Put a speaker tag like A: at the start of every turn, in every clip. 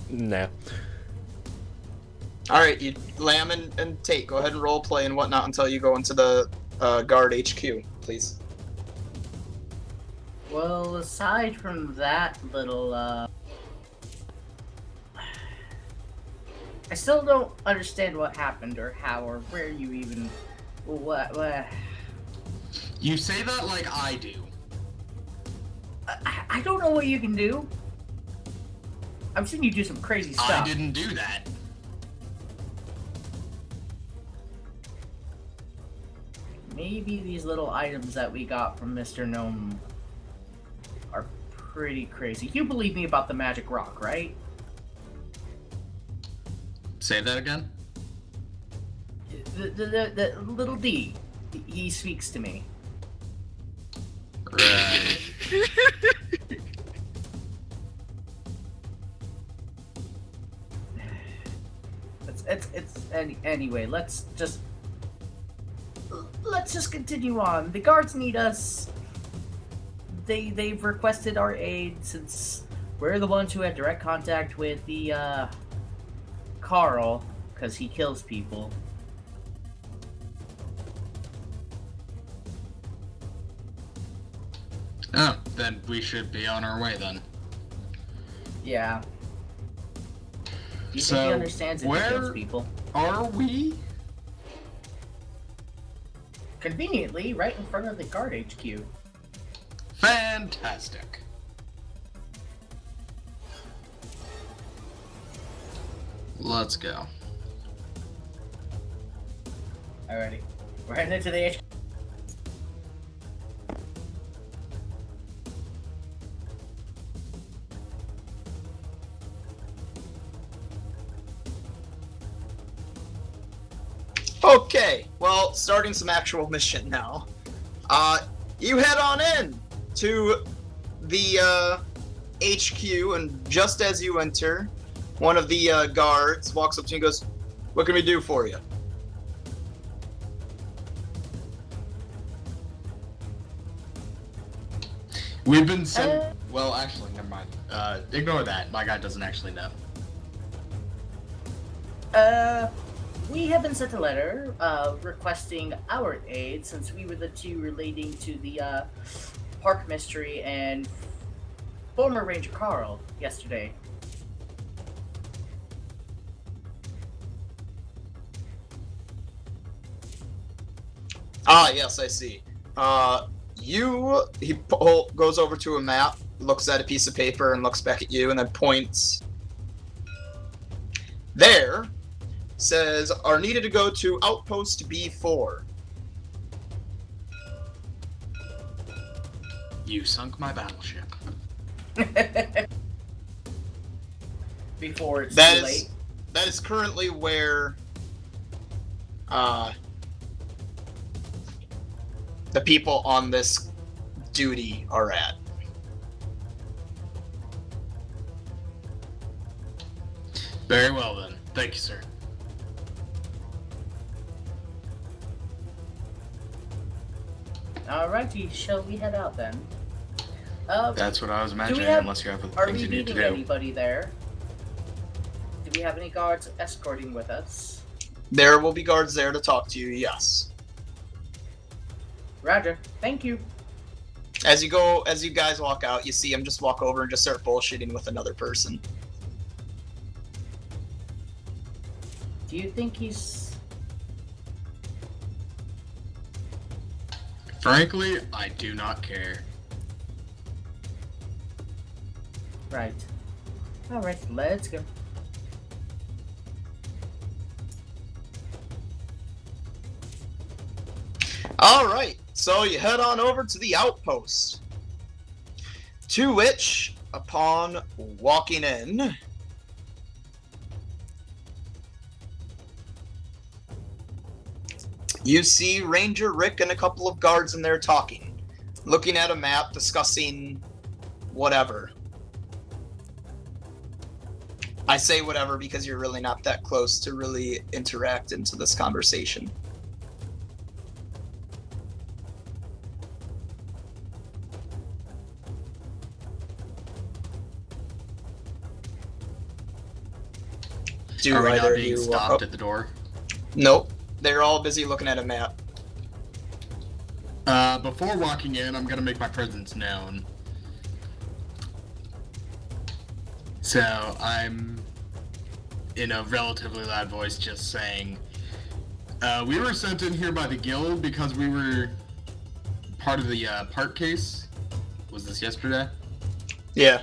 A: Nah.
B: Alright, you Lamb and Tate, go ahead and role play and whatnot until you go into the guard HQ, please.
C: Well, aside from that little, I still don't understand what happened or how or where you even... What?
D: You say that like I do.
C: I don't know what you can do. I've seen you do some crazy stuff.
D: I didn't do that.
C: Maybe these little items that we got from Mr. Gnome are pretty crazy. You believe me about the magic rock, right?
D: Say that again?
C: The little D. He speaks to me.
D: Right.
C: Anyway, let's just continue on. The guards need us. They've requested our aid since we're the ones who had direct contact with the Carl, because he kills people.
D: Oh, then we should be on our way then.
C: Yeah. Do you
D: So,
C: think he understands if he
D: where-
C: kills people?
D: Are we?
C: Conveniently, right in front of the guard HQ.
D: Fantastic. Let's go.
C: Alrighty. We're heading into the HQ.
B: Okay, well, starting some actual mission now. You head on in to the HQ, and just as you enter, one of the guards walks up to you and goes, "What can we do for you?"
D: We've been sent. Well, actually, never mind. Ignore that. My guy doesn't actually know.
C: We have been sent a letter requesting our aid since we were the two relating to the park mystery and former Ranger Carl yesterday.
B: Ah, yes, I see. He goes over to a map, looks at a piece of paper, and looks back at you, and then points. There, says, are needed to go to Outpost B4.
D: You sunk my battleship.
C: Before it's
B: That
C: too
B: is
C: late.
B: that is currently where the people on this duty are at.
D: Very well then. Thank you, sir.
C: Alrighty, shall we head out then?
D: That's what I was imagining,
C: have-
D: unless you have other
C: Are
D: things
C: we
D: you need to
C: meeting
D: do.
C: anybody there? Do we have any guards escorting with us?
B: There will be guards there to talk to you, yes.
C: Roger. Thank you.
B: As you guys walk out, you see him just walk over and just start bullshitting with another person.
C: Do you think he's...
D: Frankly, I do not care.
C: Right. Alright, let's go.
B: Alright, so you head on over to the outpost. To which, upon walking in, you see Ranger Rick and a couple of guards in there talking, looking at a map, discussing whatever. I say whatever because you're really not that close to really interact into this conversation. Do
D: Are we
B: either
D: not
B: of
D: being
B: you
D: stopped at the door?
B: Nope. They're all busy looking at a map.
D: Before walking in, I'm gonna make my presence known. So, I'm, in a relatively loud voice, just saying, we were sent in here by the guild because we were part of the, part case. Was this yesterday?
B: Yeah.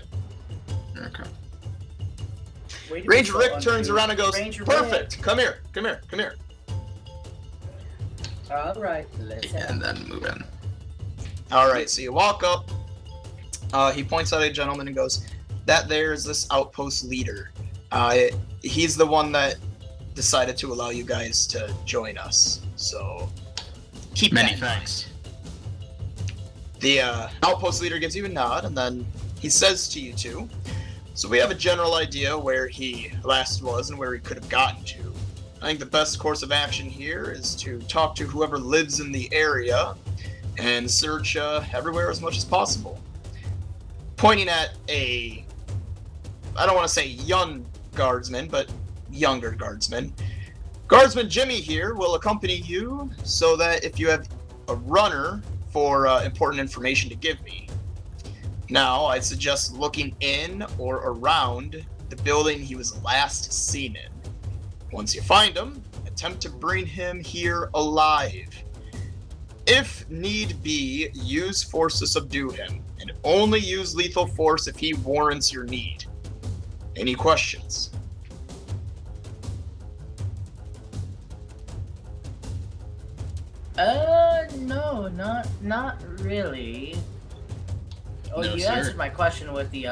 D: Okay.
B: Ranger Rick turns around and goes,
C: Ranger
B: perfect!
C: Rick.
B: Come here, come here, come here.
C: Alright, let's
D: And then move in.
B: Alright, so you walk up. He points out a gentleman and goes, that there is this outpost leader. He's the one that decided to allow you guys to join us. So, keep
D: Many
B: that in mind.
D: thanks.
B: The outpost leader gives you a nod, and then he says to you two, so we have a general idea where he last was and where he could have gotten to. I think the best course of action here is to talk to whoever lives in the area and search everywhere as much as possible. Pointing at a, I don't want to say young guardsman, but younger guardsman. Guardsman Jimmy here will accompany you so that if you have a runner for important information to give me. Now, I'd suggest looking in or around the building he was last seen in. Once you find him, attempt to bring him here alive. If need be, use force to subdue him, and only use lethal force if he warrants your need. Any questions?
C: No, not really. Oh,
D: No,
C: you
D: sir.
C: answered my question with the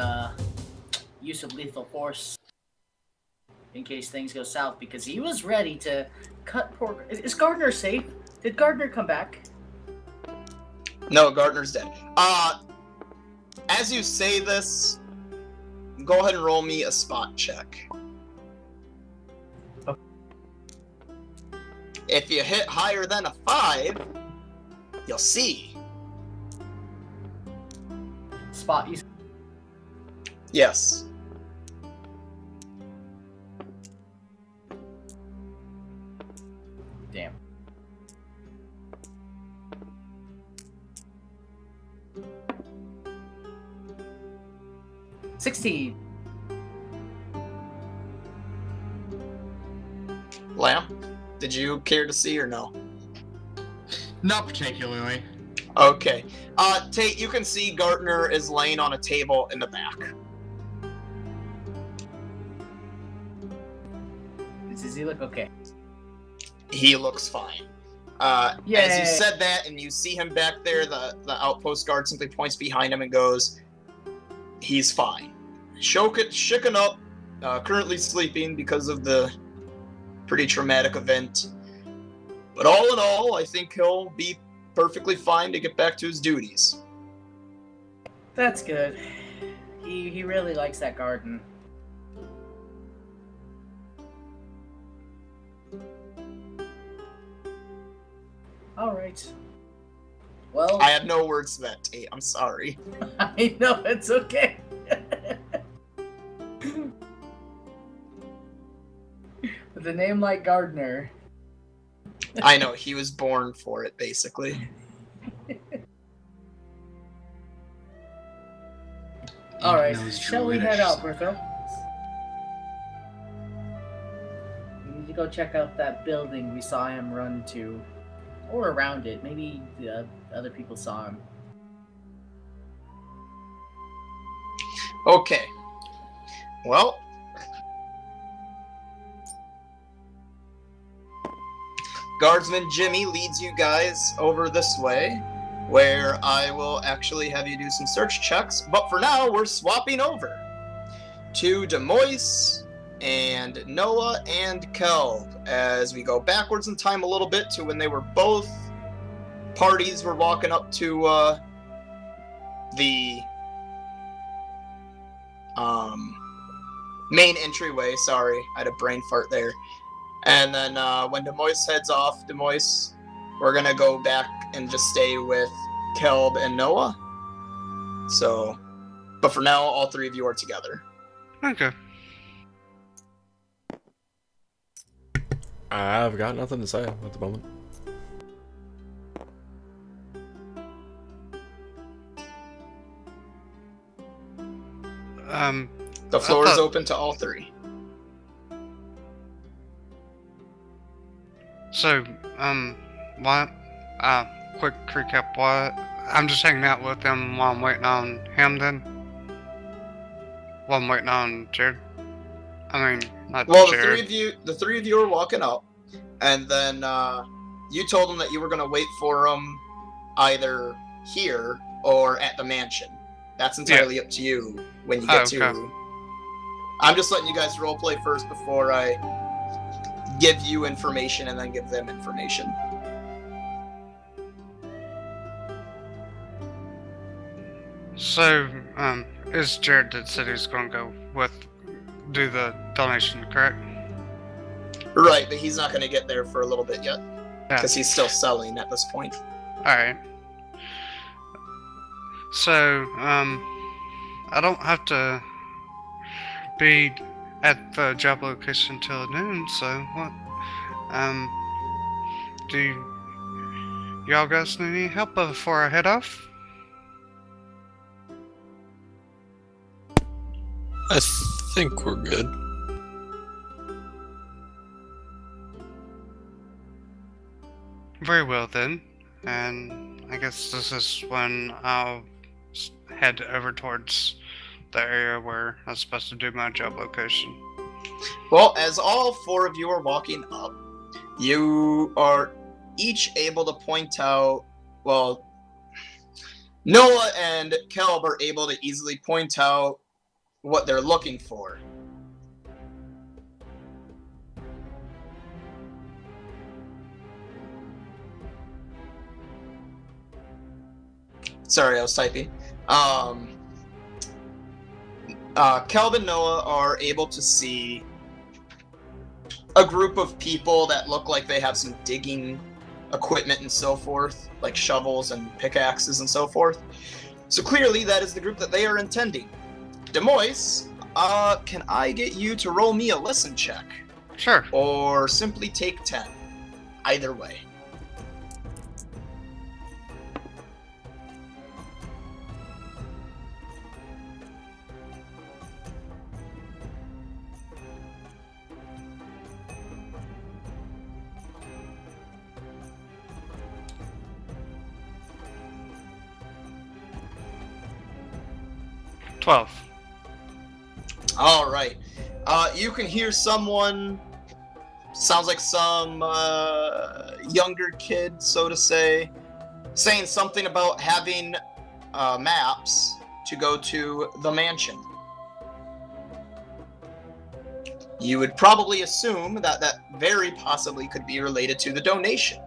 C: use of lethal force in case things go south, because he was ready to cut poor. Is Gardner safe? Did Gardner come back?
B: No, Gardner's dead. As you say this, go ahead and roll me a spot check.
C: Okay.
B: If you hit higher than a 5, you'll see.
C: Spot you.
B: Yes.
C: Damn. $16.
B: Lamb, did you care to see or no?
D: Not particularly.
B: Okay. Tate, you can see Gardner is laying on a table in the back.
C: Does he look okay?
B: He looks fine. As you
C: Yay.
B: said that and you see him back there, the outpost guard simply points behind him and goes, he's fine. Shooken up, currently sleeping because of the pretty traumatic event. But all in all, I think he'll be perfectly fine to get back to his duties.
C: That's good. He really likes that garden. All right. Well,
B: I have no words to that, Tate. I'm sorry.
C: I know it's okay. With a name like Gardner.
B: I know, he was born for it, basically.
C: All right,
D: Those
C: shall we
D: druidish
C: head out,
D: songs.
C: Bertha? We need to go check out that building we saw him run to, or around it. Maybe the other people saw him.
B: Okay. Well, Guardsman Jimmy leads you guys over this way, where I will actually have you do some search checks. But for now, we're swapping over to Demois and Noah and Kelv as we go backwards in time a little bit to when they were both parties were walking up to the main entryway. Sorry, I had a brain fart there. And then when Demois heads off, Demois, we're gonna go back and just stay with Kelb and Noah. So, but for now, all three of you are together.
A: Okay. I've got nothing to say at the moment.
B: The floor is open to all three.
E: So, what? Quick recap, what? I'm just hanging out with him while I'm waiting on him then? While I'm waiting on Jared? I mean, not
B: Well,
E: Jared.
B: the three of you were walking up, and then you told them that you were going to wait for them either here or at the mansion. That's entirely up to you when you get to. I'm just letting you guys roleplay first before I give you information and then give them information.
E: So, is Jared that said he's going to go do the donation, correct?
B: Right, but he's not going to get there for a little bit yet.
E: Yeah.
B: Because he's still selling at this point.
E: Alright. So, I don't have to be at the job location till noon, so what? Do y'all guys need any help before I head off?
F: I think we're good.
E: Very well then, and I guess this is when I'll head over towards the area where I was supposed to do my job location.
B: Well, as all four of you are walking up, you are each able to point out, well, Noah and Kelb are able to easily point out what they're looking for. Sorry, I was typing. Kelb and Noah are able to see a group of people that look like they have some digging equipment and so forth, like shovels and pickaxes and so forth. So clearly that is the group that they are intending. Demois, can I get you to roll me a listen check?
E: Sure.
B: Or simply take 10. Either way. All right. You can hear someone, sounds like some younger kid, so to say, saying something about having maps to go to the mansion. You would probably assume that that very possibly could be related to the donation.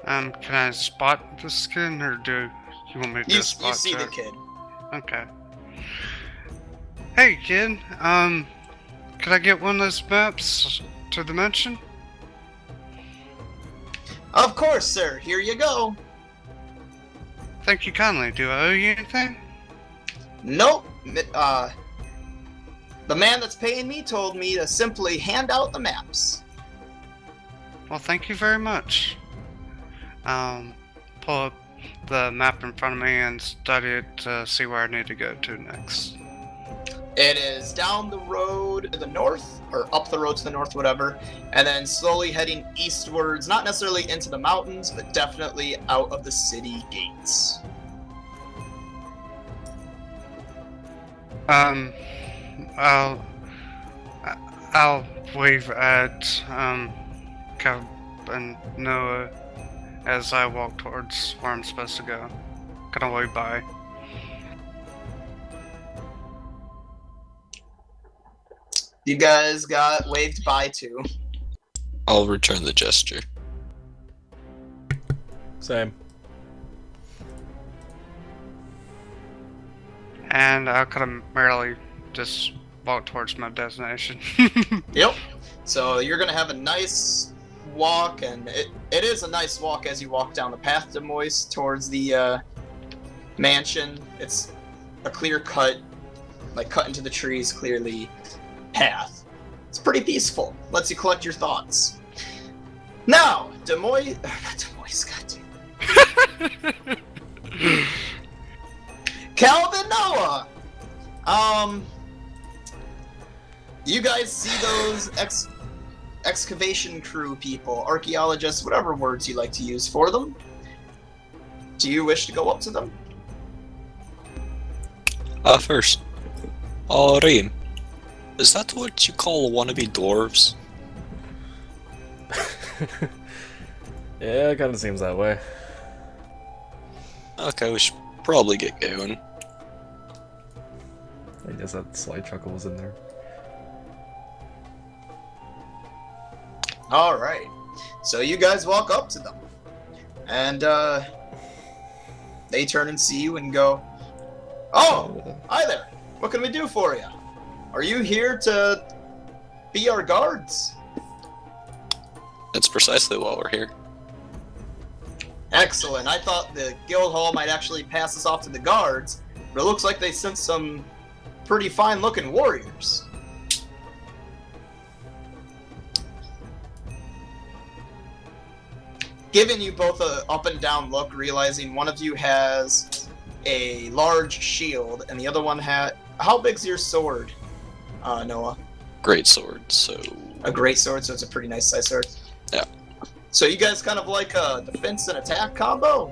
E: Can I spot this kid, or do you want me to spot
B: You see
E: check?
B: the kid.
E: Okay. Hey, kid. Could I get one of those maps to the mansion?
B: Of course, sir. Here you go.
E: Thank you kindly. Do I owe you anything?
B: Nope. The man that's paying me told me to simply hand out the maps.
E: Well, thank you very much. Pull up the map in front of me and study it to see where I need to go to next.
B: It is down the road to the north, or up the road to the north, whatever, and then slowly heading eastwards, not necessarily into the mountains, but definitely out of the city gates.
E: I'll wave at Kev and Noah as I walk towards where I'm supposed to go. Gonna wave by.
B: You guys got waved by to.
F: I'll return the gesture.
A: Same.
E: And I could have merely just walk towards my destination.
B: Yep. So you're gonna have a nice walk, and it is a nice walk as you walk down the path to Moist towards the mansion. It's a clear cut, like cut into the trees, clearly path. It's pretty peaceful. Lets you collect your thoughts. Now, not Demois, goddamn. Calvin Noah. You guys see those excavation crew people, archaeologists, whatever words you like to use for them? Do you wish to go up to them?
F: First. Reem. Is that what you call wannabe dwarves?
A: Yeah, it kind of seems that way.
F: Okay, we should probably get going.
A: I guess that slight chuckle was in there.
B: Alright. So you guys walk up to them. And, they turn and see you and go, "Oh, hi there. What can we do for you? Are you here to be our guards?"
F: That's precisely why we're here.
B: Excellent. I thought the guild hall might actually pass us off to the guards, but it looks like they sent some pretty fine-looking warriors. Giving you both a up and down look, realizing one of you has a large shield and the other one had... How big's your sword, Noah?
F: Great sword, so...
B: A great sword, so it's a pretty nice size sword.
F: Yeah.
B: So you guys kind of like a defense and attack combo?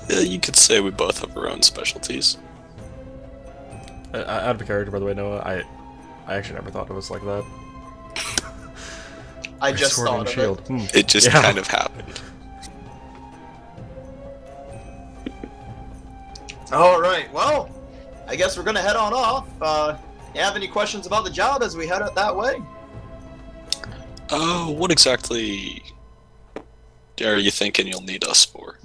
F: You could say we both have our own specialties.
A: Out of character, by the way, Noah, I actually never thought it was like that.
B: I just
A: Sword
B: thought
A: and
B: of
A: shield.
B: it.
F: It just
A: Yeah.
F: kind of happened.
B: Alright, well, I guess we're gonna head on off. You have any questions about the job as we head out that way?
F: What exactly are you thinking you'll need us for?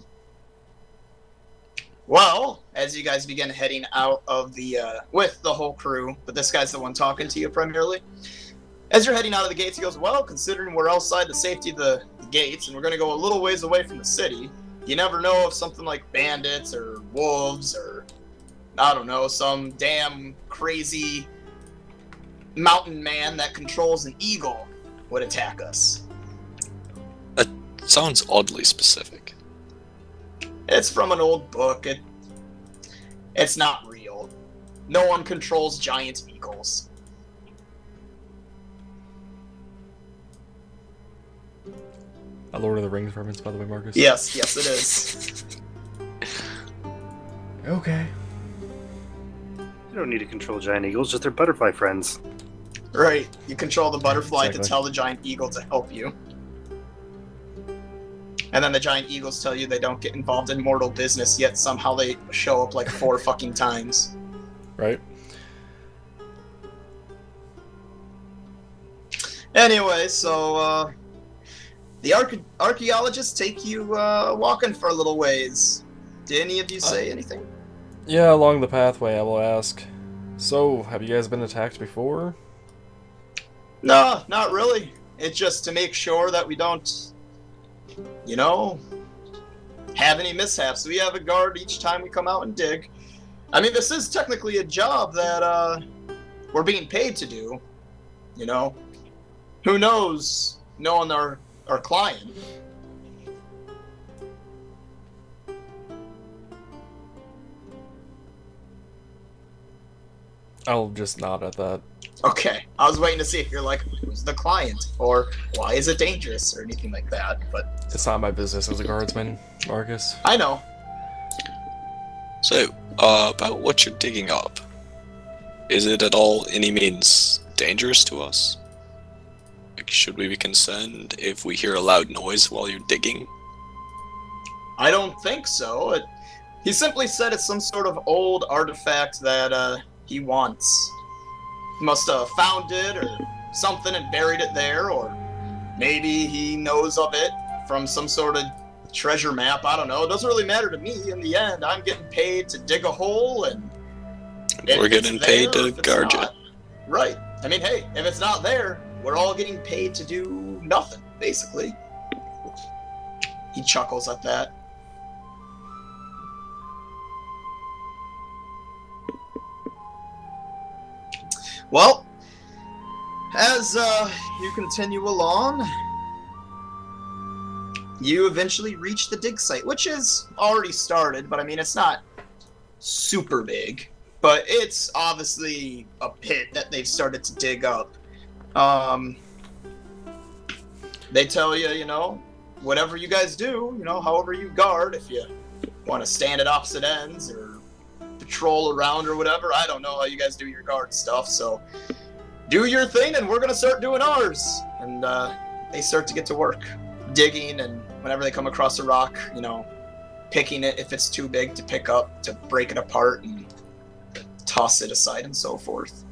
B: Well, as you guys begin heading out of the, with the whole crew, but this guy's the one talking to you primarily. As you're heading out of the gates, he goes, "Well, considering we're outside the safety of the gates, and we're gonna go a little ways away from the city, you never know if something like bandits or wolves or, I don't know, some damn crazy mountain man that controls an eagle would attack us."
F: That sounds oddly specific.
B: It's from an old book. It's not real. No one controls giant eagles.
A: A Lord of the Rings reference, by the way, Marcus.
B: Yes, yes, it is.
A: Okay.
G: You don't need to control giant eagles, just their butterfly friends.
B: Right. You control the butterfly
A: Exactly.
B: to tell the giant eagle to help you. And then the giant eagles tell you they don't get involved in mortal business, yet somehow they show up like 4 fucking times.
A: Right?
B: Anyway, so, the archaeologists take you, walking for a little ways. Did any of you say anything?
A: Yeah, along the pathway, I will ask. So, have you guys been attacked before?
B: No, not really. It's just to make sure that we don't, you know, have any mishaps. We have a guard each time we come out and dig. I mean, this is technically a job that, we're being paid to do, you know? Who knows, knowing our client?
A: I'll just nod at that.
B: Okay, I was waiting to see if you're like, who's the client? Or why is it dangerous? Or anything like that, but
A: It's not my business as a guardsman, Marcus.
B: I know.
F: So, about what you're digging up. Is it at all any means dangerous to us? Like, should we be concerned if we hear a loud noise while you're digging?
B: I don't think so. He simply said it's some sort of old artifact that, he wants. He must have found it or something and buried it there, or maybe he knows of it from some sort of treasure map. I don't know. It doesn't really matter to me. In the end, I'm getting paid to dig a hole, and if
F: We're
B: it's
F: getting paid
B: there,
F: to
B: if it's
F: guard you.
B: not- Right. I mean, hey, if it's not there, we're all getting paid to do nothing, basically. He chuckles at that. Well, as you continue along, you eventually reach the dig site, which is already started, but I mean, it's not super big, but it's obviously a pit that they've started to dig up. They tell you, whatever you guys do, however you guard, if you want to stand at opposite ends or patrol around or whatever, I don't know how you guys do your guard stuff, so do your thing and we're going to start doing ours. And they start to get to work, digging, and whenever they come across a rock, picking it if it's too big to pick up, to break it apart and toss it aside and so forth.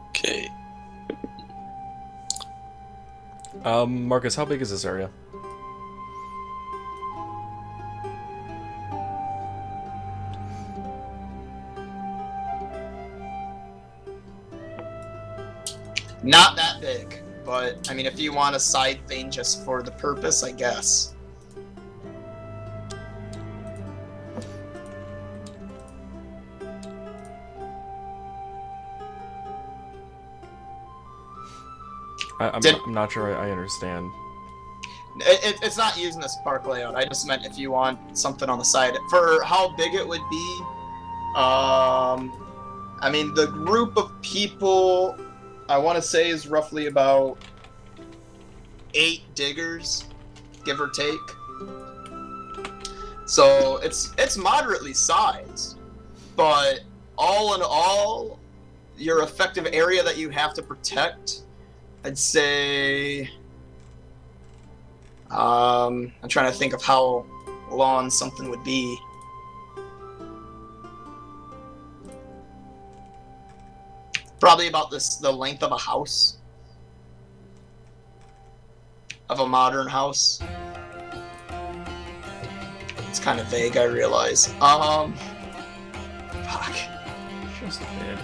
F: Okay.
A: Marcus, how big is this area?
B: Not that big, but I mean, if you want a side thing just for the purpose, I guess.
A: I'm not sure I understand.
B: It's not using this park layout. I just meant if you want something on the side. For how big it would be, I mean, the group of people, I want to say, is roughly about 8 diggers, give or take. So it's moderately sized, but all in all, your effective area that you have to protect, I'd say, I'm trying to think of how long something would be. Probably about the length of a house. Of a modern house. It's kind of vague, I realize. Fuck.
A: Just a bit.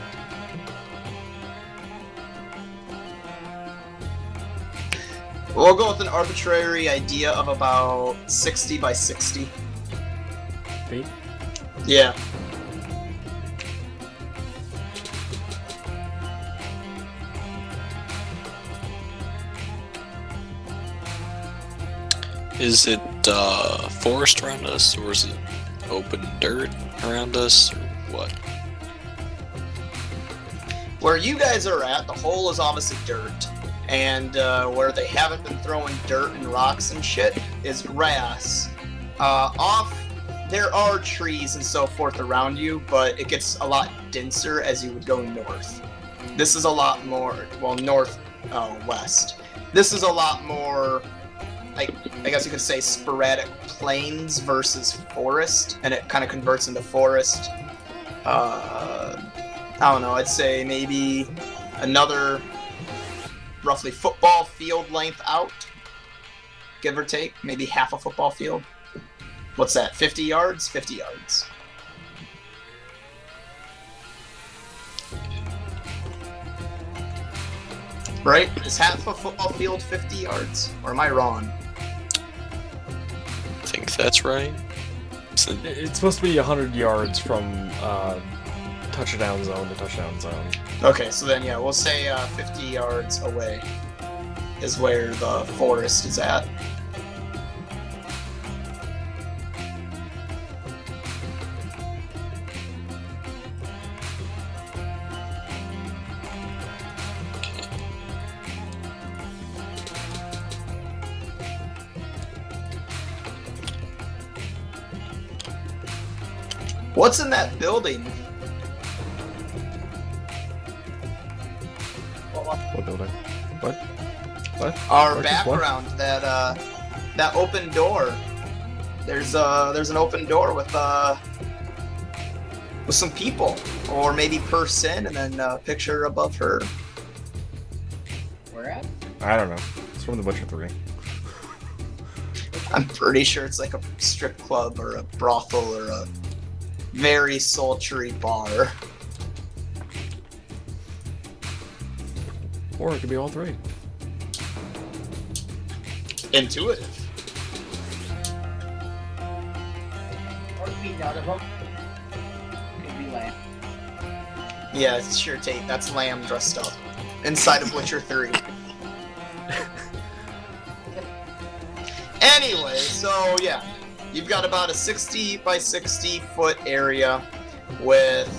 B: We'll go with an arbitrary idea of about 60 by 60.
A: Feet?
B: Yeah.
F: Is it forest around us, or is it open dirt around us, or what?
B: Where you guys are at, the hole is obviously dirt. And where they haven't been throwing dirt and rocks and shit is grass. There are trees and so forth around you, but it gets a lot denser as you would go north. This is a lot more, west. This is a lot more, I guess you could say, sporadic plains versus forest, and it kind of converts into forest. I don't know, I'd say maybe another roughly football field length out, give or take, maybe half a football field. What's that, 50 yards? 50 yards. Right? Is half a football field 50 yards? Or am I wrong?
F: I think that's right. So,
A: It's supposed to be 100 yards from touchdown zone to touchdown zone.
B: Okay, so then, yeah, we'll say 50 yards away is where the forest is at. What's in that building?
A: What building? What? What?
B: Our
A: Marcus,
B: background, that open door. There's an open door with some people, or maybe person, and then a picture above her.
C: Where at?
A: What? I don't know. It's from The Butcher 3.
B: I'm pretty sure it's like a strip club or a brothel or a very sultry bar.
A: Or it could be all three.
B: Intuitive.
C: Or be none of them. Could be land.
B: Yeah, it's sure Tate. That's Lamb dressed up. Inside of Witcher 3. Anyway, so yeah. You've got about a 60 by 60 foot area with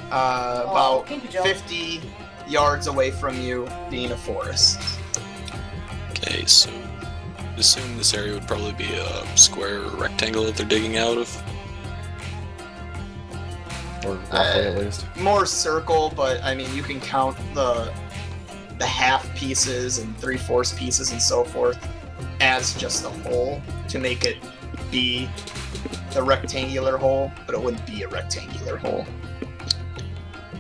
B: about
C: Kinky Joe.
B: 50 yards away from you being a forest.
F: Okay, so assume this area would probably be a square or rectangle that they're digging out of.
A: Or roughly at least.
B: More circle, but I mean you can count the half pieces and 3/4 pieces and so forth as just a hole to make it be a rectangular hole, but it wouldn't be a rectangular hole.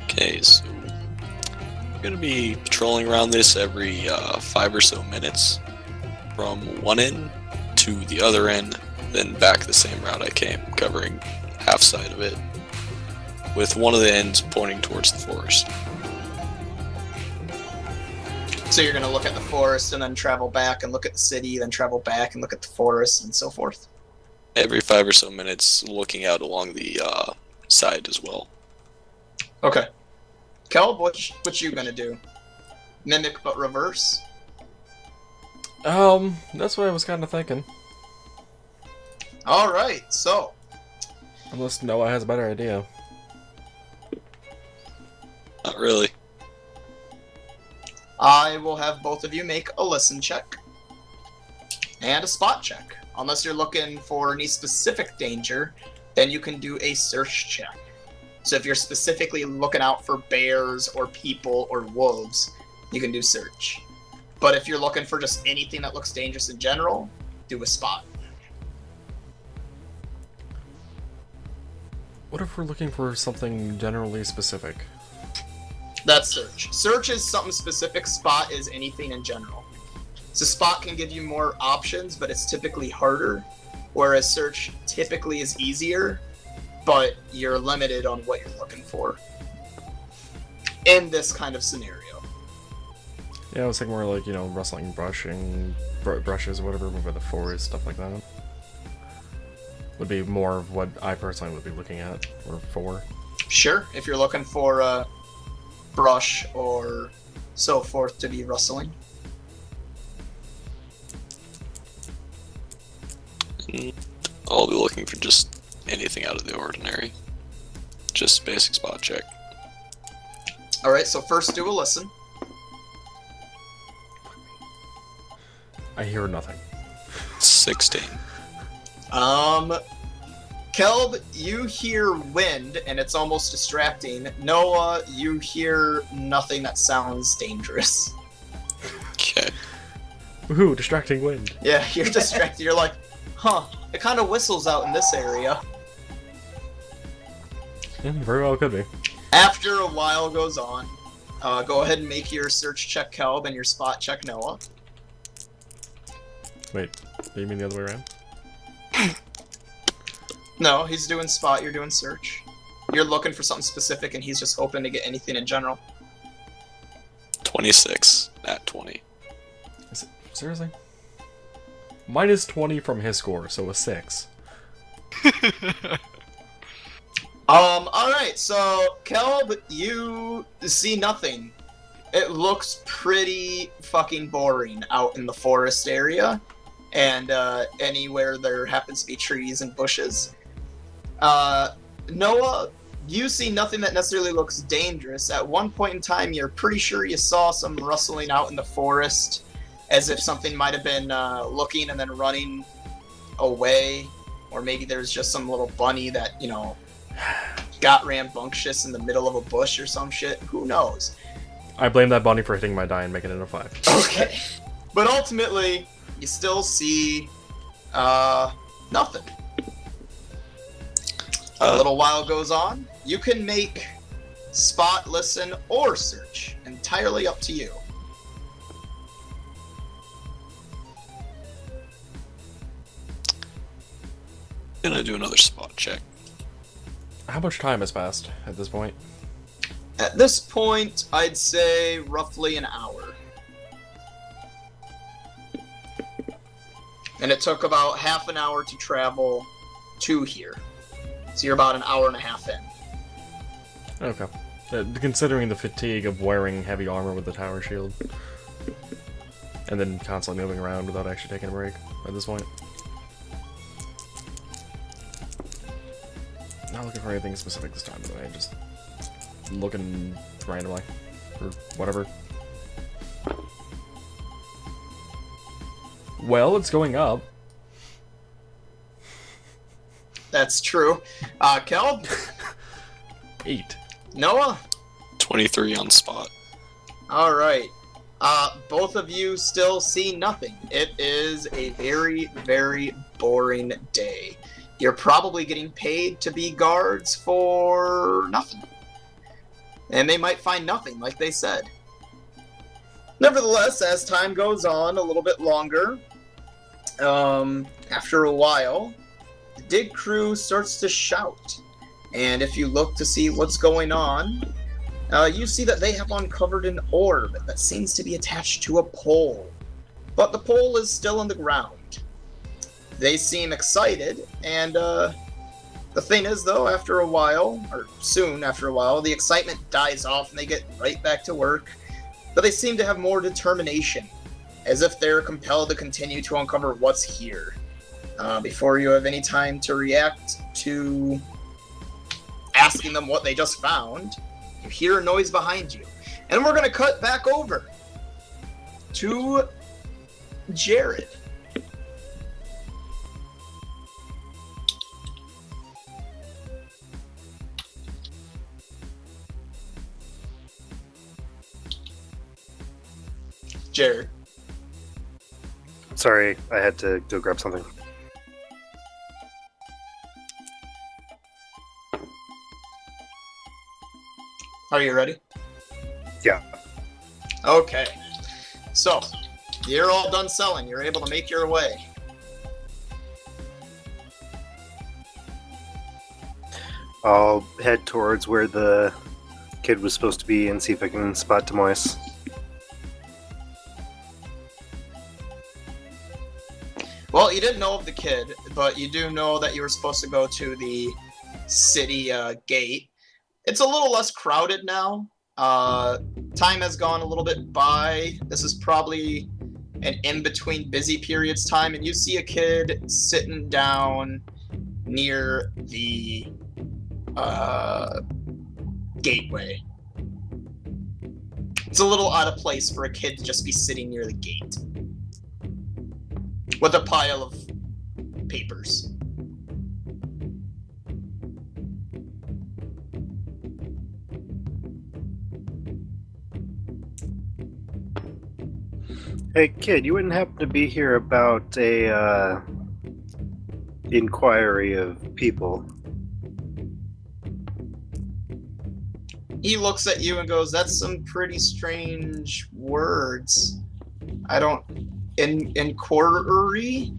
F: Okay, so I'm gonna be patrolling around this every 5 or so minutes, from one end to the other end, then back the same route I came, covering half side of it, with one of the ends pointing towards the forest.
B: So you're gonna look at the forest and then travel back and look at the city, then travel back and look at the forest and so forth.
F: Every 5 or so minutes, looking out along the side as well.
B: Okay. Kelb, what you gonna do? Mimic but reverse?
A: That's what I was kind of thinking.
B: Alright, so.
A: Unless Noah has a better idea.
F: Not really.
B: I will have both of you make a listen check. And a spot check. Unless you're looking for any specific danger, then you can do a search check. So if you're specifically looking out for bears or people or wolves, you can do search. But if you're looking for just anything that looks dangerous in general, do a spot.
A: What if we're looking for something generally specific?
B: That's search. Search is something specific, spot is anything in general. So spot can give you more options, but it's typically harder, whereas search typically is easier, but you're limited on what you're looking for in this kind of scenario.
A: Yeah, I was thinking more like, rustling brushes or whatever, over the forest, stuff like that. Would be more of what I personally would be looking at, or for.
B: Sure, if you're looking for a brush or so forth to be rustling.
F: I'll be looking for just anything out of the ordinary. Just basic spot check.
B: Alright, so first do a listen.
A: I hear nothing.
F: 16.
B: Kelb, you hear wind, and it's almost distracting. Noah, you hear nothing that sounds dangerous.
F: Okay.
A: Woohoo, distracting wind.
B: Yeah, you're distracted. You're like, huh, it kind of whistles out in this area.
A: Yeah, very well could be.
B: After a while goes on, go ahead and make your search check, Kelb, and your spot check, Noah.
A: Wait, do you mean the other way around?
B: No, he's doing spot, you're doing search. You're looking for something specific, and he's just hoping to get anything in general.
F: 26. At 20.
A: Is it, seriously? Minus 20 from his score, so a 6.
B: Alright, so, Kelb, you see nothing. It looks pretty fucking boring out in the forest area, and anywhere there happens to be trees and bushes. Noah, you see nothing that necessarily looks dangerous. At one point in time, you're pretty sure you saw some rustling out in the forest, as if something might have been looking and then running away, or maybe there's just some little bunny that, got rambunctious in the middle of a bush or some shit. Who knows?
A: I blame that bunny for hitting my die and making it a 5.
B: Okay. But ultimately, you still see nothing. A little while goes on. You can make spot, listen, or search. Entirely up to you.
F: Gonna do another spot check.
A: How much time has passed at this point?
B: At this point, I'd say roughly an hour. And it took about half an hour to travel to here. So you're about an hour and a half in.
A: Okay. Considering the fatigue of wearing heavy armor with the tower shield. And then constantly moving around without actually taking a break at this point. Not looking for anything specific this time, by the way, just looking randomly. Or whatever. Well, it's going up.
B: That's true. Kel?
A: 8.
B: Noah?
F: 23 on spot.
B: Alright. Both of you still see nothing. It is a very, very boring day. You're probably getting paid to be guards for nothing. And they might find nothing, like they said. Nevertheless, as time goes on a little bit longer, after a while, the dig crew starts to shout. And if you look to see what's going on, you see that they have uncovered an orb that seems to be attached to a pole. But the pole is still on the ground. They seem excited, and the thing is, though, after a while, or soon after a while, the excitement dies off and they get right back to work. But they seem to have more determination, as if they're compelled to continue to uncover what's here. Before you have any time to react to asking them what they just found, you hear a noise behind you. And we're going to cut back over to Jared. Jared.
G: Sorry, I had to go grab something.
B: Are you ready?
G: Yeah.
B: Okay. So, you're all done selling. You're able to make your way.
G: I'll head towards where the kid was supposed to be and see if I can spot Demois.
B: Well, you didn't know of the kid, but you do know that you were supposed to go to the city gate. It's a little less crowded now. Time has gone a little bit by. This is probably an in-between busy periods time, and you see a kid sitting down near the gateway. It's a little out of place for a kid to just be sitting near the gate with a pile of papers.
G: Hey, kid, you wouldn't happen to be here about a inquiry of people?
B: He looks at you and goes, "That's some pretty strange words. I don't... Inquiry?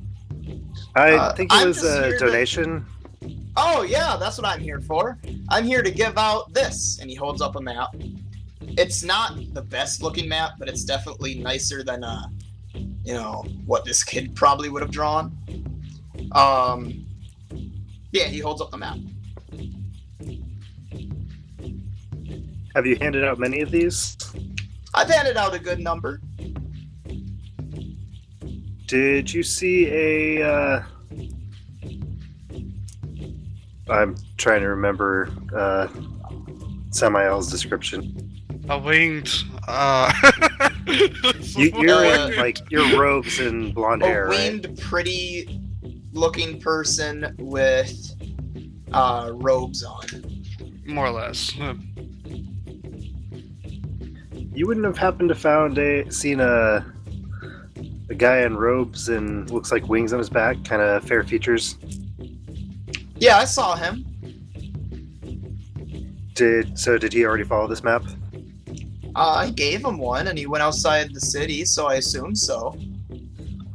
G: I think it
B: I'm
G: was
B: just here
G: a
B: to-
G: donation.
B: Oh, yeah, that's what I'm here for. I'm here to give out this." And he holds up a map. It's not the best looking map, but it's definitely nicer than, what this kid probably would have drawn. Yeah, he holds up the map.
G: Have you handed out many of these?
B: I've handed out a good number.
G: Did you see a, I'm trying to remember, Samael's description.
E: A winged,
G: You're in, your robes and blonde hair,
B: A
G: right?
B: winged, pretty looking person with robes on.
E: more or less.
G: You wouldn't have happened to seen a guy in robes and looks like wings on his back, kind of fair features?
B: Yeah, I saw him.
G: Did he already follow this map?
B: I gave him one, and he went outside the city, so I assume so.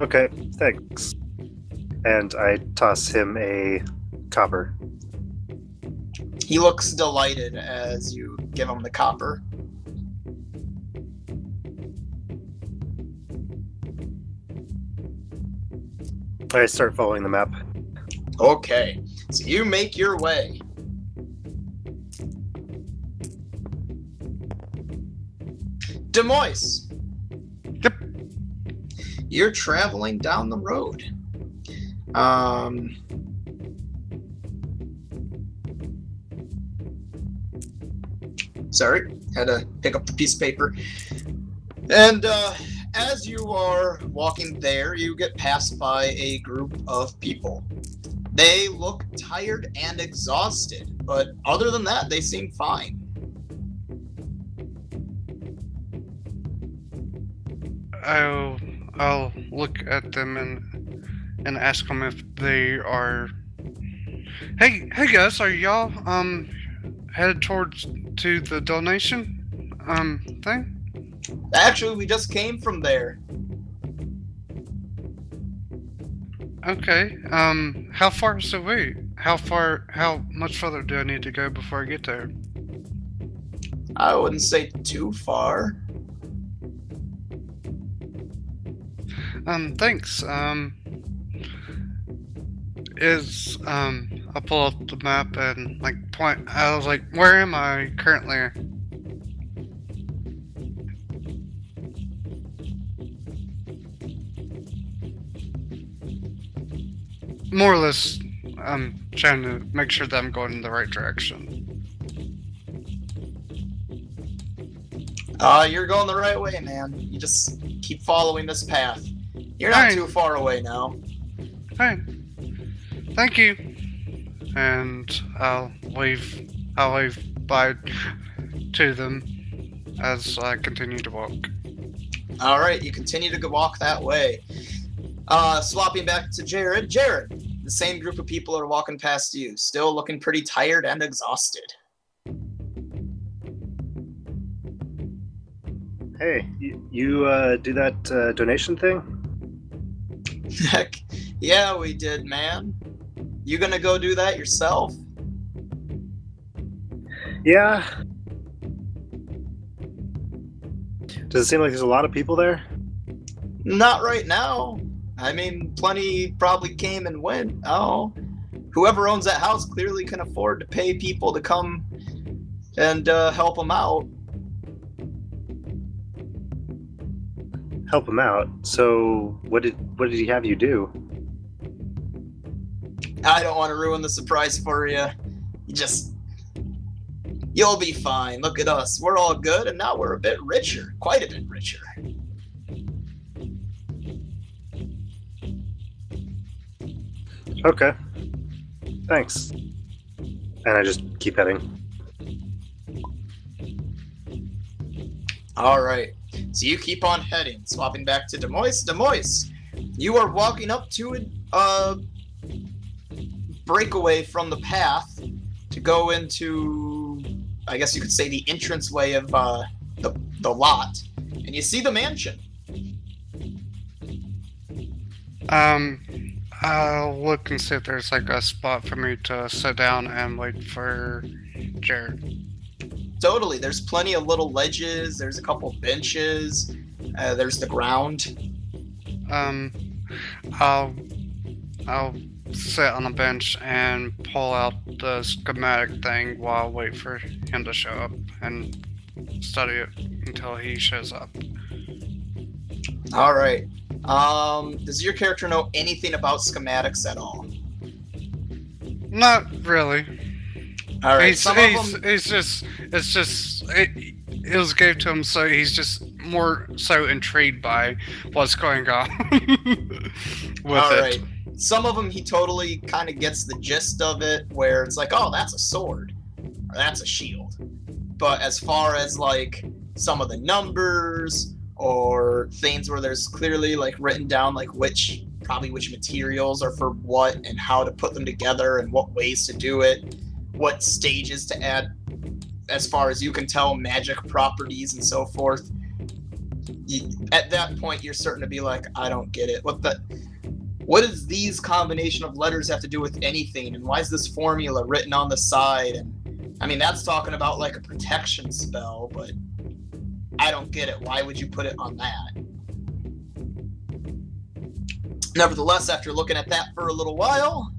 G: Okay, thanks. And I toss him a copper.
B: He looks delighted as you give him the copper.
G: I start following the map.
B: Okay, so you make your way. Demois.
E: Yep.
B: You're traveling down the road. Sorry, had to pick up the piece of paper. And as you are walking there, you get passed by a group of people. They look tired and exhausted, but other than that, they seem fine.
E: I'll look at them and ask them if they are. Hey guys, are y'all headed towards to the donation thing?
B: Actually, we just came from there.
E: Okay. How far is the wait? How much further do I need to go before I get there?
B: I wouldn't say too far.
E: Thanks. I pull up the map and like point. I was like, where am I currently? More or less, I'm trying to make sure that I'm going in the right direction.
B: You're going the right way, man. You just keep following this path. You're not
E: Hey.
B: too far away now.
E: Hey, thank you. And I'll wave bye to them as I continue to walk.
B: All right, you continue to walk that way. Swapping back to Jared. Jared, the same group of people are walking past you, still looking pretty tired and exhausted.
G: Hey, you do that donation thing?
B: Heck, yeah, we did, man. You gonna go do that yourself?
G: Yeah. Does it seem like there's a lot of people there?
B: Not right now. I mean, plenty probably came and went. Oh, whoever owns that house clearly can afford to pay people to come and help them out.
G: Help him out. So, what did he have you do?
B: I don't want to ruin the surprise for you. You'll be fine. Look at us. We're all good, and now we're a bit richer. Quite a bit richer.
G: Okay. Thanks. And I just keep heading.
B: All right. So you keep on heading, swapping back to Demois. Demois, you are walking up to a breakaway from the path to go into, I guess you could say, the entranceway of the lot, and you see the mansion.
E: I'll look and see if there's like a spot for me to sit down and wait for Jared.
B: Totally. There's plenty of little ledges. There's a couple benches. There's the ground.
E: I'll sit on a bench and pull out the schematic thing while I wait for him to show up and study it until he shows up.
B: All right. Does your character know anything about schematics at all?
E: Not really.
B: All right.
E: It was gave to him, so he's just more so intrigued by what's going on with
B: All
E: it.
B: right. Some of them he totally kind of gets the gist of it, where it's like, oh, that's a sword, or that's a shield. But as far as like some of the numbers or things where there's clearly like written down like which materials are for what and how to put them together and what ways to do it, what stages to add, as far as you can tell, magic properties and so forth. At that point, you're certain to be like, I don't get it. What does these combination of letters have to do with anything? And why is this formula written on the side? And I mean, that's talking about like a protection spell, but I don't get it. Why would you put it on that? Nevertheless, after looking at that for a little while,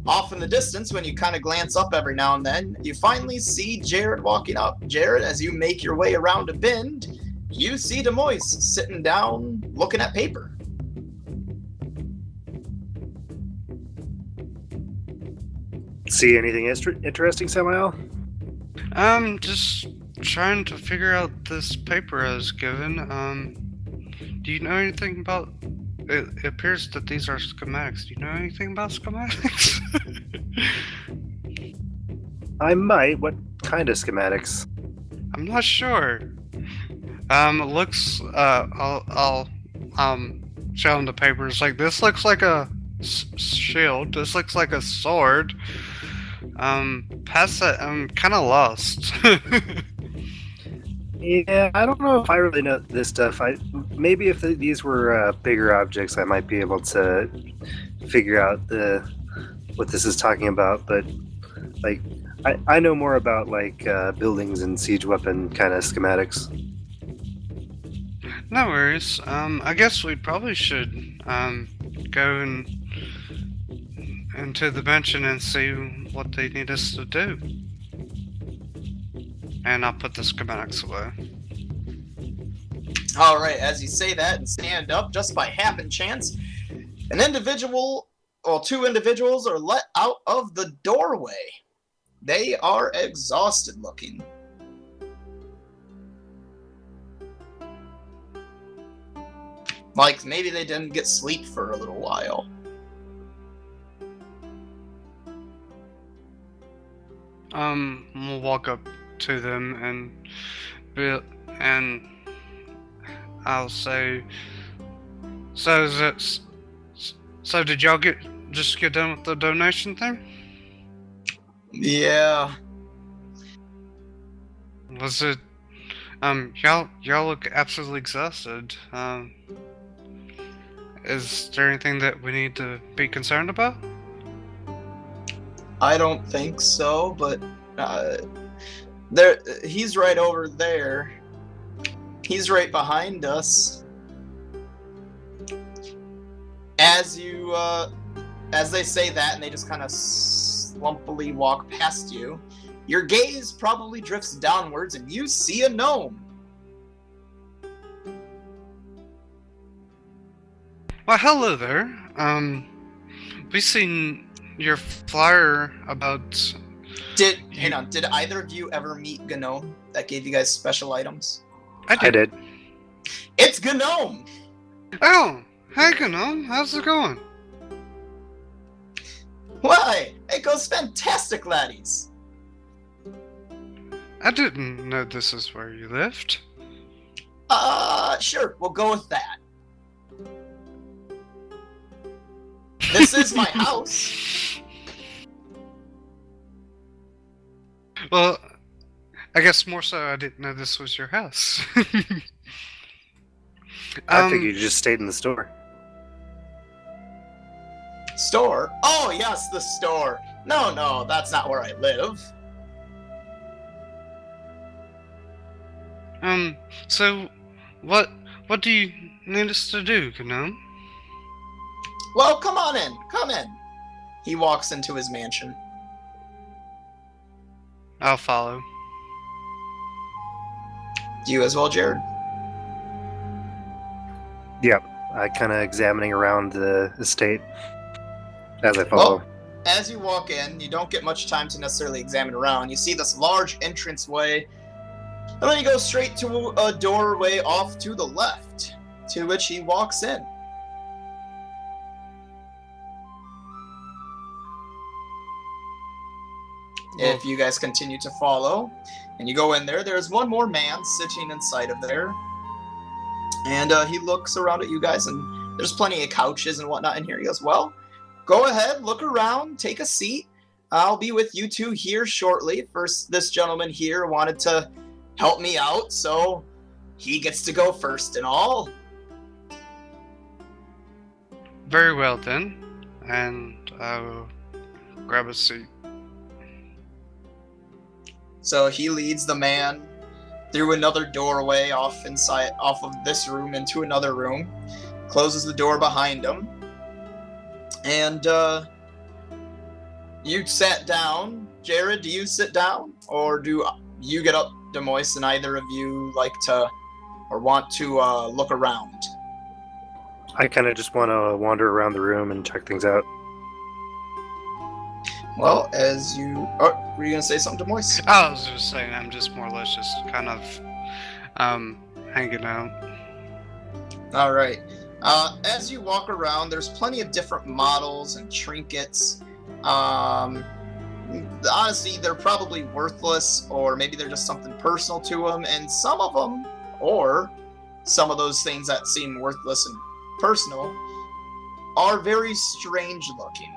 B: off in the distance, when you kind of glance up every now and then, you finally see Jared walking up. Jared, as you make your way around a bend, you see Demois sitting down looking at paper.
G: See anything interesting, Samael?
E: Just trying to figure out this paper I was given. Do you know anything about... It appears that these are schematics. Do you know anything about schematics?
G: I might. What kind of schematics?
E: I'm not sure. It looks, I'll show him the papers. Like, this looks like a shield. This looks like a sword. Past that, I'm kind of lost.
G: Yeah, I don't know if I really know this stuff. Maybe if these were bigger objects, I might be able to figure out what this is talking about. But like, I know more about like buildings and siege weapon kind of schematics.
E: No worries. I guess we probably should go into the mansion and see what they need us to do. And I'll put the schematics away.
B: Alright, as you say that and stand up, just by happen chance, an individual, or two individuals, are let out of the doorway. They are exhausted looking. Like, maybe they didn't get sleep for a little while.
E: We'll walk up to them and I'll say, so did y'all just get done with the donation thing?
B: Yeah.
E: Was it, y'all look absolutely exhausted. Is there anything that we need to be concerned about?
B: I don't think so, but he's right over there. He's right behind us. As they say that, and they just kind of slumpily walk past you, your gaze probably drifts downwards, and you see a gnome.
E: Well, hello there. We seen your flyer about...
B: Hang on, did either of you ever meet Gnome that gave you guys special items?
G: I did.
B: It's Gnome!
E: Oh, hey Gnome, how's it going?
B: Why? It goes fantastic, laddies!
E: I didn't know this is where you lived.
B: Sure, we'll go with that. This is my house.
E: Well, I guess more so I didn't know this was your house.
G: I figured you just stayed in the store.
B: Store? Oh, yes, the store. No, that's not where I live.
E: So, what do you need us to do, Gnome?
B: Well, come on in. Come in. He walks into his mansion.
E: I'll follow.
B: You as well, Jared?
G: Yep. I kind of examining around the estate as I follow.
B: Well, as you walk in, you don't get much time to necessarily examine around. You see this large entranceway, and then you go straight to a doorway off to the left, to which he walks in. If you guys continue to follow, and you go in there, there's one more man sitting inside of there. And he looks around at you guys, and there's plenty of couches and whatnot in here. He goes, well, go ahead, look around, take a seat. I'll be with you two here shortly. First, this gentleman here wanted to help me out, so he gets to go first and all.
E: Very well then, and I will grab a seat.
B: So he leads the man through another doorway off of this room into another room, closes the door behind him, and you sat down. Jared, do you sit down, or do you get up, Demois, and either of you like to or want to look around?
G: I kind of just want to wander around the room and check things out.
B: Well, as you... Oh, were you going to say something to Moise?
E: I was just saying, I'm just more or less just kind of hanging out.
B: All right. As you walk around, there's plenty of different models and trinkets. Honestly, they're probably worthless, or maybe they're just something personal to them. And some of them, or some of those things that seem worthless and personal, are very strange looking.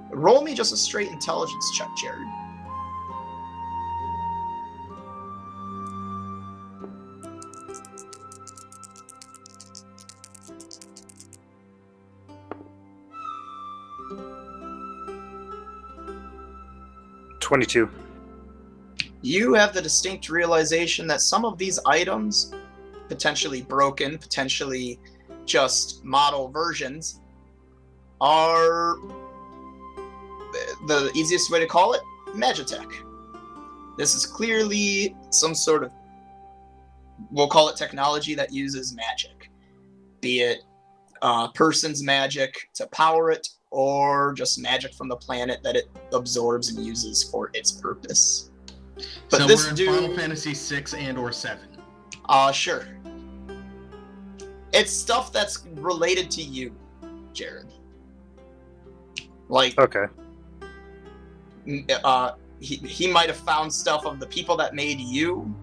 B: Roll me just a straight intelligence check, Jared.
G: $22.
B: You have the distinct realization that some of these items, potentially broken, potentially just model versions, are, the easiest way to call it, Magitech. This is clearly some sort of, we'll call it technology that uses magic. Be it a person's magic to power it, or just magic from the planet that it absorbs and uses for its purpose. But
D: so
B: this
D: we're in
B: dude,
D: Final Fantasy 6 and or 7.
B: Sure. It's stuff that's related to you, Jared. Like,
G: Okay.
B: he might have found stuff of the people that made you.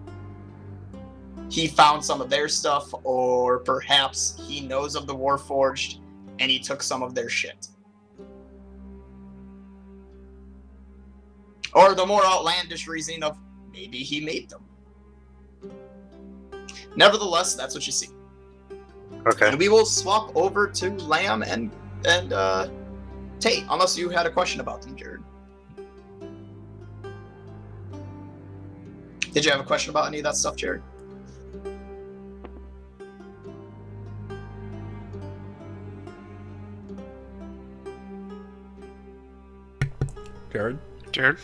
B: He found some of their stuff, or perhaps he knows of the Warforged and he took some of their shit. Or the more outlandish reasoning of maybe he made them. Nevertheless, that's what you see.
G: Okay.
B: And we will swap over to Lamb and Tate, unless you had a question about them, Jared. Did you have a question about any of that stuff, Jared?
A: Jared?
E: Jared?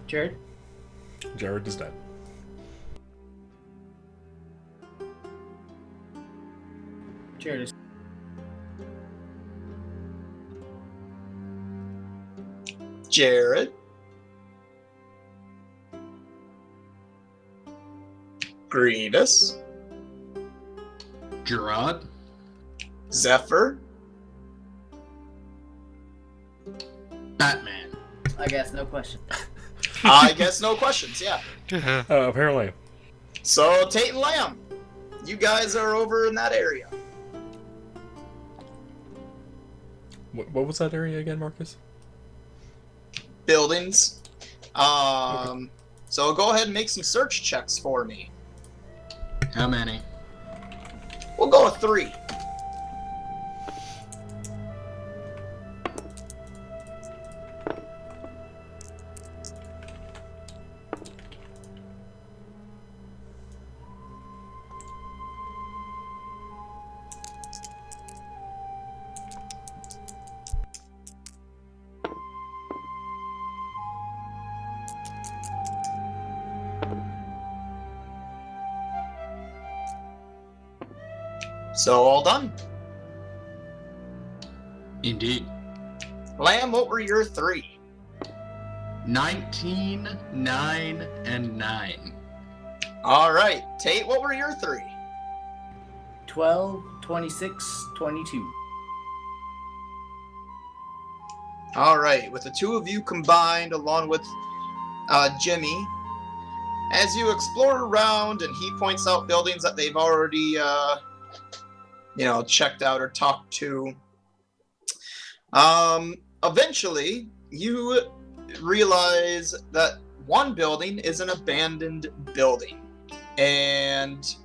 C: Jared?
A: Jared is dead.
C: Jared is.
B: Jared? Grievous?
D: Gerard?
B: Zephyr?
D: Batman.
C: I guess no question.
B: I guess no questions, yeah.
E: Yeah.
A: Apparently.
B: So, Tate and Lamb, you guys are over in that area.
A: What was that area again, Marcus?
B: Buildings.
A: Okay.
B: So go ahead and make some search checks for me.
D: How many?
B: We'll go with 3. So all done.
D: Indeed.
B: Lamb, what were your 3?
D: 19, 9, and 9.
B: All right. Tate, what were your 3?
C: 12, 26, 22.
B: All right. With the 2 of you combined, along with Jimmy, as you explore around and he points out buildings that they've already checked out or talked to, eventually you realize that one building is an abandoned building, and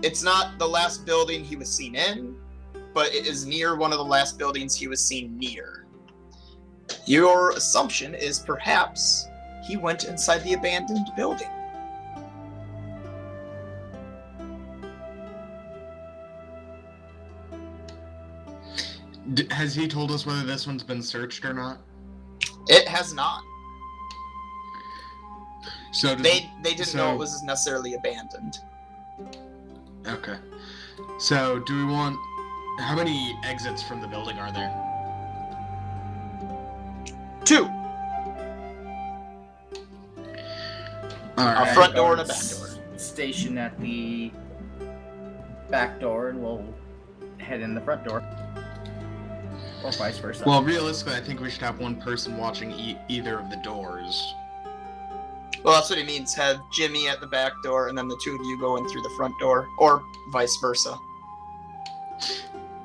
B: it's not the last building he was seen in, but it is near one of the last buildings he was seen near. Your assumption is perhaps he went inside the abandoned building.
D: Has he told us whether this one's been searched or not?
B: It has not.
D: So
B: They didn't know it was necessarily abandoned.
D: Okay. So, do we want... How many exits from the building are there?
B: 2.
D: Alright.
B: A front door and a back
C: Guards
B: door.
C: Station at the back door, and we'll head in the front door. Or vice versa.
D: Well, realistically, I think we should have one person watching either of the doors.
B: Well, that's what he means. Have Jimmy at the back door, and then the 2 of you go in through the front door, or vice versa.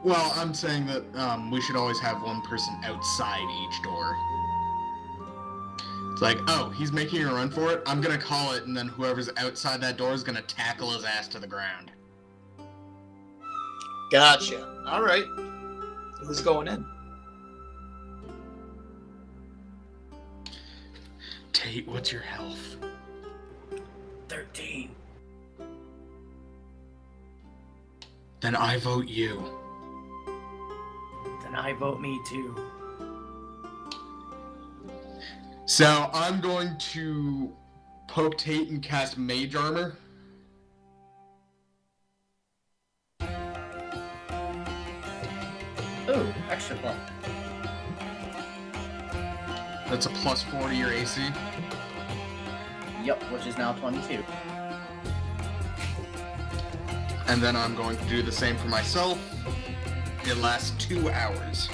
D: Well, I'm saying that we should always have one person outside each door. It's like, oh, he's making a run for it, I'm gonna call it, and then whoever's outside that door is gonna tackle his ass to the ground.
B: Gotcha. All right. Who's going in?
D: Tate, what's your health?
C: 13.
D: Then I vote you.
C: Then I vote me too.
D: So, I'm going to poke Tate and cast Mage Armor.
C: Ooh, extra plus.
D: That's a plus 4 to your AC.
C: Yep, which is now 22.
D: And then I'm going to do the same for myself. It lasts 2 hours.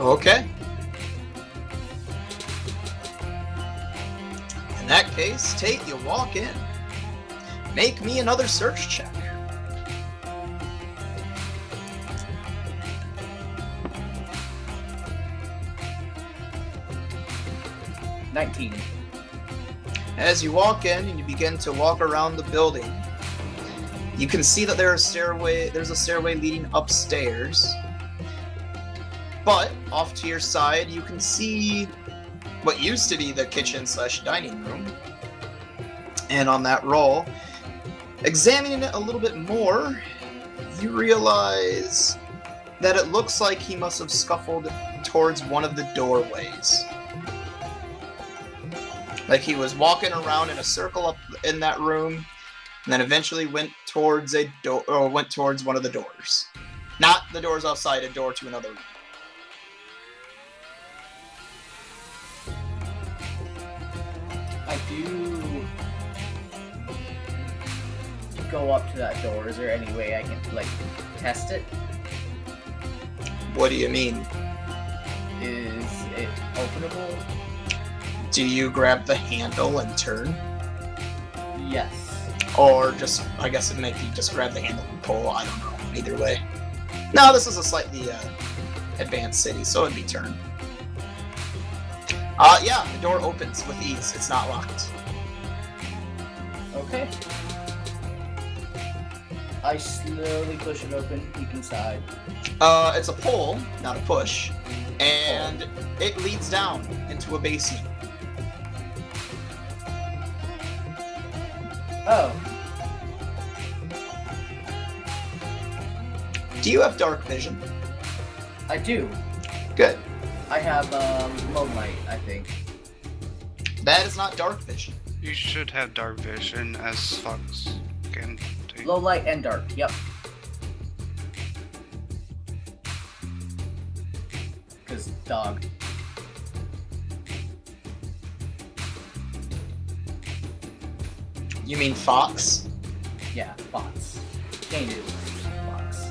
B: Okay. In that case, Tate, you walk in. Make me another search check.
C: $19.
B: As you walk in and you begin to walk around the building, you can see that there's a stairway leading upstairs. But off to your side, you can see what used to be the kitchen/dining room. And on that roll, examining it a little bit more, you realize that it looks like he must have scuffled towards one of the doorways. Like he was walking around in a circle up in that room, and then eventually went towards a door, or went towards one of the doors. Not the doors outside, a door to another room.
C: I do go up to that door. Is there any way I can, like, test it?
B: What do you mean?
C: Is it openable?
B: Do you grab the handle and turn?
C: Yes.
B: Or just, I guess it might be just grab the handle and pull, I don't know, either way. No, this is a slightly advanced city, so it'd be turn. Yeah, the door opens with ease, it's not locked.
C: Okay. I slowly push it open, peek inside.
B: It's a pull, not a push, and it leads down into a basement.
C: Oh,
B: Do you have dark vision?
C: I do.
B: Good.
C: I have, low light, I think.
B: That is not dark vision.
E: You should have dark vision as Fox can take.
C: Low light and dark, yep. Because dog.
B: You mean Fox?
C: Yeah, bots. Can't do box.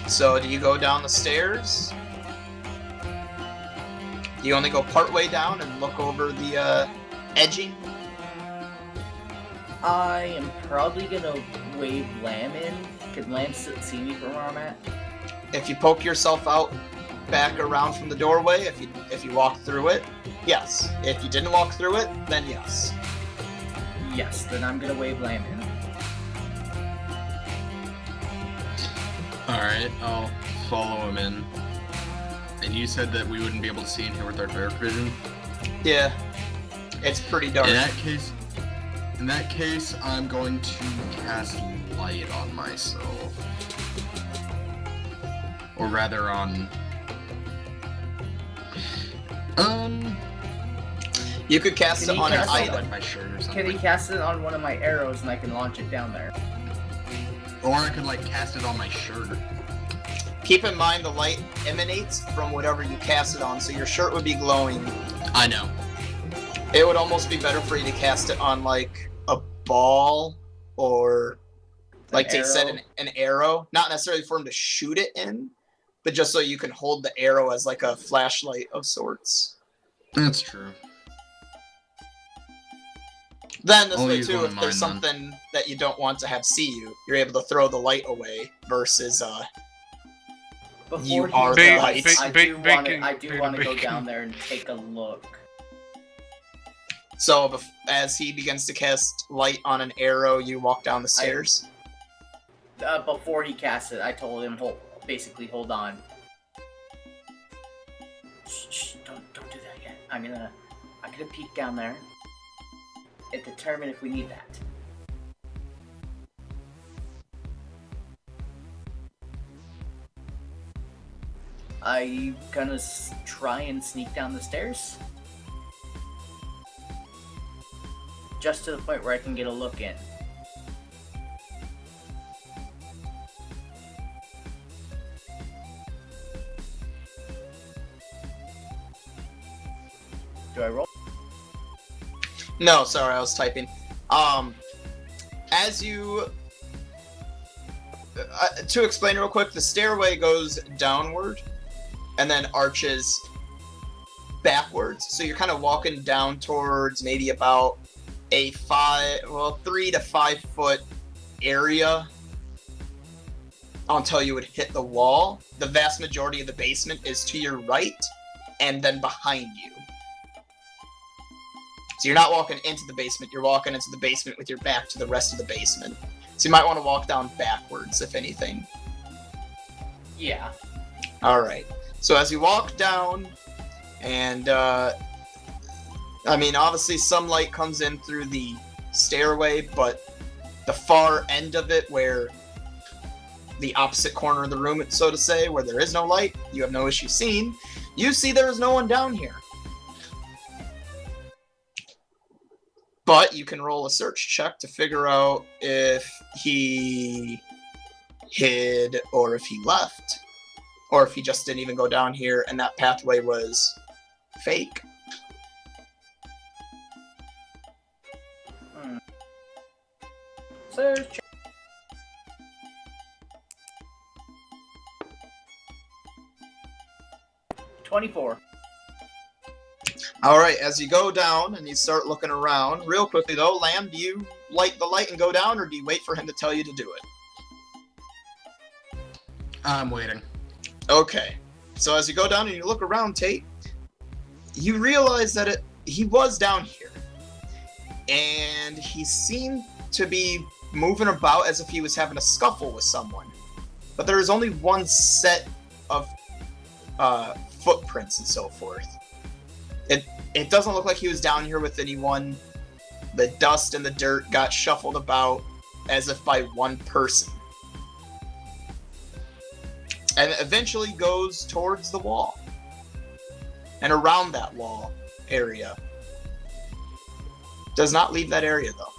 B: So do you go down the stairs? You only go part way down and look over the edging?
C: I am probably gonna wave Lamb in. Can Lamb see me from where I'm at?
B: If you poke yourself out back around from the doorway, if you walk through it, yes. If you didn't walk through it, then yes.
C: Yes, then I'm gonna wave Lamb in.
D: Alright, I'll follow him in. And you said that we wouldn't be able to see in here with our dark vision?
B: Yeah. It's pretty dark.
D: In that case, I'm going to cast light on myself. Or rather on...
B: You could cast
C: Can
B: it
C: he
B: on an
C: cast it
B: item.
D: like my shirt or
C: Can
D: something.
C: he cast it on one of my arrows and I can launch it down there?
D: Or I could like cast it on my shirt.
B: Keep in mind the light emanates from whatever you cast it on, so your shirt would be glowing.
D: I know.
B: It would almost be better for you to cast it on like a ball or like they said an arrow. Not necessarily for him to shoot it in, but just so you can hold the arrow as like a flashlight of sorts.
D: That's true.
B: Then this
D: I'll
B: way
D: use
B: too,
D: one
B: if
D: of
B: there's
D: mine, then.
B: something that you don't want to have see you, you're able to throw the light away versus
C: Before
B: You
C: he
B: are
C: does,
B: the light.
C: I do want
E: Bacon,
C: to go
E: bacon.
C: down there and take a look.
B: so as he begins to cast light on an arrow, you walk down the stairs.
C: Before he casts it, I told him basically hold on. Shh, don't do that yet. I'm gonna peek down there and determine if we need that. I'm gonna try and sneak down the stairs. Just to the point where I can get a look in. Do I roll?
B: No, sorry, I was typing. As you to explain real quick, the stairway goes downward and then arches backwards. So you're kind of walking down towards maybe about a 3 to 5 foot area until you would hit the wall. The vast majority of the basement is to your right and then behind you. So you're not walking into the basement, you're walking into the basement with your back to the rest of the basement. So you might want to walk down backwards, if anything.
C: Yeah.
B: Alright. So as you walk down, and, I mean, obviously some light comes in through the stairway, but the far end of it, where the opposite corner of the room, so to say, where there is no light, you have no issue seeing, you see there is no one down here. But you can roll a search check to figure out if he hid or if he left. Or if he just didn't even go down here and that pathway was fake.
C: Search. $24.
B: Alright, as you go down and you start looking around, real quickly though, Lamb, do you light the light and go down, or do you wait for him to tell you to do it?
D: I'm waiting.
B: Okay. So as you go down and you look around, Tate, you realize that he was down here. And he seemed to be moving about as if he was having a scuffle with someone. But there is only one set of footprints and so forth. It doesn't look like he was down here with anyone. The dust and the dirt got shuffled about as if by one person. And it eventually goes towards the wall. And around that wall area. Does not leave that area though.